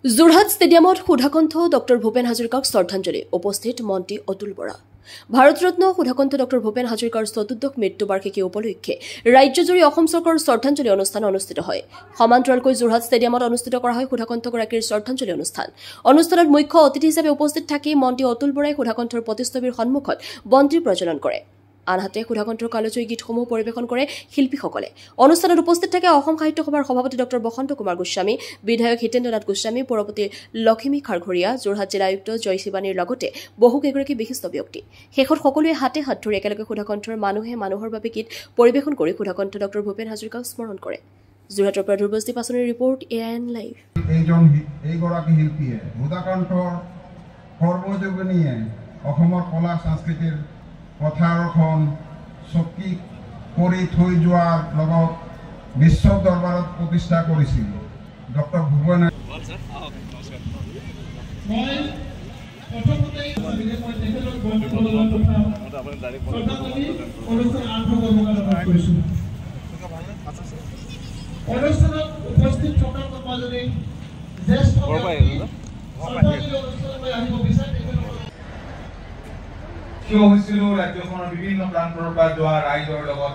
যোৰহাট ষ্টেডিয়ামত সুধাকণ্ঠ ডক্টৰ ভূপেন হাজৰিকাক শ্ৰদ্ধাঞ্জলি উপস্থিত মন্ত্ৰী অতুল বৰা ভাৰতৰত্ন সুধাকণ্ঠ ডক্টৰ ভূপেন হাজৰিকাৰ চতুৰ্দশ মৃত্যুবাৰ্ষিকী উপলক্ষে ৰাজ্যজুৰি অসম চৰকাৰৰ শ্ৰদ্ধাঞ্জলি অনুষ্ঠান অনুষ্ঠিত হয় সমান্তৰালকৈ যোৰহাট ষ্টেডিয়ামত অনুষ্ঠিত কৰা হয় সুধাকণ্ঠগৰাকীৰ শ্ৰদ্ধাঞ্জলি অনুষ্ঠানত মুখ্য অতিথি হিচাপে উপস্থিত থাকি মন্ত্ৰী অতুল বৰাই সুধাকণ্ঠৰ প্ৰতিচ্ছবিৰ সন্মুখত বন্তি প্ৰজ্বলন কৰে আনহাতে সুধাকণ্ঠৰ কালজয়ী গীতসমূহ পৰিৱেশন কৰে শিল্পীসকলে অনুষ্ঠানত উপস্থিত থাকে অসম সাহিত্য সভাৰ সভাপতি ডক্টৰ বসন্ত কুমাৰ গোস্বামী বিধায়ক হিতেন্দ্ৰনাথ গোস্বামী পৌৰপতি লক্ষ্মী খাৰঘৰীয়া যোৰহাট জিলা আয়ুক্ত জয় শিৱানীৰ লগতে বহুকেইগৰাকী বিশিষ্ট ব্যক্তি শেষত সকলোৱে হাতে হাত ধৰি একেলগে সুধাকণ্ঠৰ মানুহে মানুহৰ বাবে গীত পৰিৱেশন কৰি সুধাকণ্ঠ ডক্টৰ ভূপেন হাজৰিকাক স্মৰণ কৰে যোৰহাটৰ পৰা ধ্ৰুৱজ্যোতি পাছনিৰ ৰিপৰ্ট এএন লাইভ এইগৰাকী শিল্পীয়ে সুধাকণ্ঠৰ কৰ্মযোগিনীয়ে অসমৰ কলা সংস্কৃতিৰ পথাৰখন চকী কৰি থৈ যোৱাৰ লগত বিশ্ব দৰবাৰত প্ৰতিষ্ঠা কৰিছিল ডক্টৰ ভূপেন উপস্থিত থকা মাজতে জ্যেষ্ঠ কিয় হৈছিল ৰাজ্যখনৰ বিভিন্ন প্ৰান্তৰ পৰা যোৱা ৰাইজৰ লগত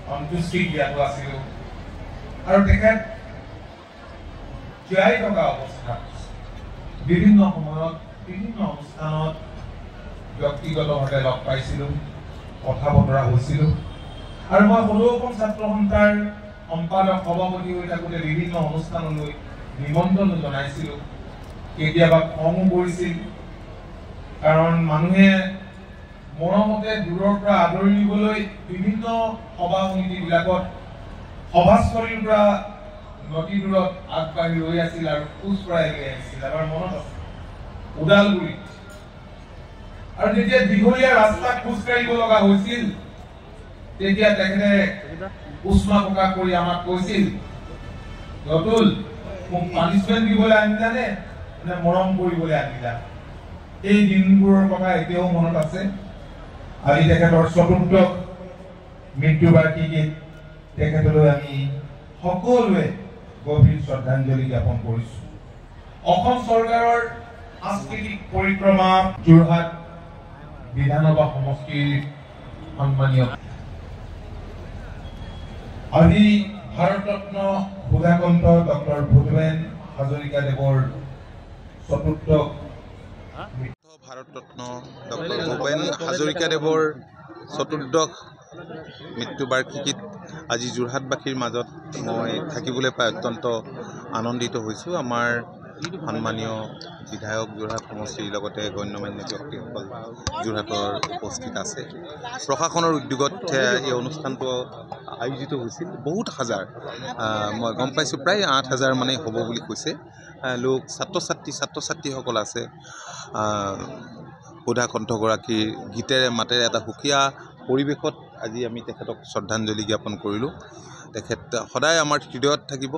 সন্তুষ্টি জ্ঞাত আছিল আৰু তেখেত জীয়াই থকা অৱস্থাত বিভিন্ন সময়ত বিভিন্ন অনুষ্ঠানত ব্যক্তিগতভাৱে লগ পাইছিলোঁ কথা বতৰা হৈছিলোঁ আৰু মই সদৌ অসম ছাত্ৰ সন্থাৰ সম্পাদক সভাপতি হৈ থাকোঁতে বিভিন্ন অনুষ্ঠানলৈ নিমন্ত্ৰণ জনাইছিলোঁ কেতিয়াবা খঙো কৰিছিল কাৰণ মানুহে মৰমতে দূৰৰ পৰা আদৰি নিবলৈ বিভিন্ন সভা সমিতিবিলাকত সভাস্থলীৰ পৰা নদী দূৰত আগবাঢ়ি ৰৈ আছিল আৰু খোজ পৰাই লৈ আহিছিল আমাৰ মনত আছে ওদালগুৰিত আৰু যেতিয়া দীঘলীয়া ৰাস্তা খোজ কাঢ়িব লগা হৈছিল তেতিয়া তেখেতে উষ্মা প্ৰকাশ কৰি আমাক কৈছিল অতুল মোক পানিছমেণ্ট দিবলৈ আনিলানে নে মৰম কৰিবলৈ আনিলা এই দিনবোৰৰ কথা এতিয়াও মনত আছে আজি তেখেতৰ চতুৰ্থ মৃত্যুবাৰ্ষিকীত তেখেতলৈ আমি সকলোৱে গভীৰ শ্ৰদ্ধাঞ্জলি জ্ঞাপন কৰিছোঁ অসম চৰকাৰৰ সাংস্কৃতিক পৰিক্ৰমা যোৰহাট বিধানসভা সমষ্টিৰ সন্মানীয় আজি ভাৰতৰত্ন সুধাকণ্ঠ ডক্টৰ ভূপেন হাজৰিকাদেৱৰ চতুৰ্থ ভাৰতৰত্ন ডক্টৰ ভূপেন হাজৰিকাদেৱৰ চতুৰ্দশ মৃত্যুবাৰ্ষিকীত আজি যোৰহাটবাসীৰ মাজত মই থাকিবলৈ পাই অত্যন্ত আনন্দিত হৈছোঁ আমাৰ সন্মানীয় বিধায়ক যোৰহাট সমষ্টিৰ লগতে গণ্যমান্য ব্যক্তিসকল যোৰহাটৰ উপস্থিত আছে প্ৰশাসনৰ উদ্যোগত এই অনুষ্ঠানটো আয়োজিত হৈছিল বহুত হাজাৰ মই গম পাইছোঁ প্ৰায় ৮,০০০ মানে হ'ব বুলি কৈছে লোক ছাত্ৰ ছাত্ৰীসকল আছে সুধাকণ্ঠগৰাকীৰ গীতেৰে মাতেৰে এটা সুকীয়া পৰিৱেশত আজি আমি তেখেতক শ্ৰদ্ধাঞ্জলি জ্ঞাপন কৰিলোঁ তেখেত সদায় আমাৰ হৃদয়ত থাকিব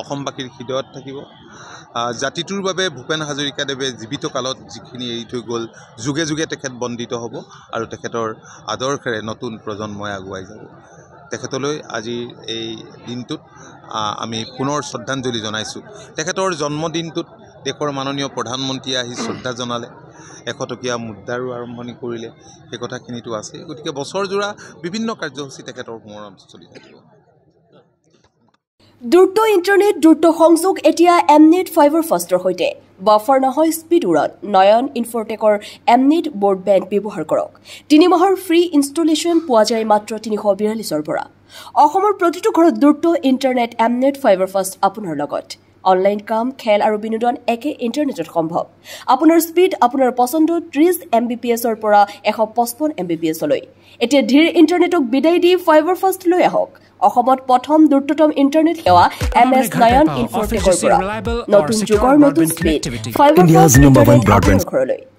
অসমবাসীৰ হৃদয়ত থাকিব জাতিটোৰ বাবে ভূপেন হাজৰিকাদেৱে জীৱিত কালত যিখিনি এৰি থৈ গ'ল যুগে যুগে তেখেত বন্দিত হ'ব আৰু তেখেতৰ আদৰ্শেৰে নতুন প্ৰজন্মই আগুৱাই যাব তেখেতলৈ আজিৰ এই দিনটোত আমি পুনৰ শ্ৰদ্ধাঞ্জলি জনাইছোঁ তেখেতৰ জন্মদিনটোত দেশৰ মাননীয় প্ৰধানমন্ত্ৰীয়ে আহি শ্ৰদ্ধা জনালে 100 টকীয়া মুদ্ৰাৰো আৰম্ভণি কৰিলে সেই কথাখিনিতো আছে গতিকে বছৰজোৰা বিভিন্ন কাৰ্যসূচী তেখেতৰ সোঁৱৰণত চলি থাকিব দ্ৰুত ইণ্টাৰনেট দ্ৰুত সংযোগ এতিয়া এমনেট ফাইবাৰ ফাষ্টৰ সৈতে বাফাৰ নহয় স্পীড উৰণ নয়ন ইনফৰটেকৰ এমনেট ব্ৰডবেণ্ড ব্যৱহাৰ কৰক 3 মাহৰ ফ্ৰী ইনষ্টলেশ্যন পোৱা যায় মাত্ৰ 342ৰ পৰা অসমৰ প্ৰতিটো ঘৰত দ্ৰুত ইণ্টাৰনেট এমনেট ফাইবাৰ ফাষ্ট আপোনাৰ লগত অনলাইন কাম খেল আৰু বিনোদন একে ইণ্টাৰনেটত সম্ভৱ আপোনাৰ স্পীড আপোনাৰ পছন্দ 30 Mbps-ৰ পৰা 155 Mbps-লৈ এতিয়া ধীৰ ইণ্টাৰনেটক বিদায় দি ফাইবাৰ ফাষ্ট লৈ আহক অসমত প্ৰথম দ্ৰুততম ইণ্টাৰনেট সেৱা MS নয়ন ইনফৰটেকৰ পৰা নতুন যুগৰ নতুন স্পীড ফাইবাৰ ফাষ্ট ব্ৰডবেণ্ড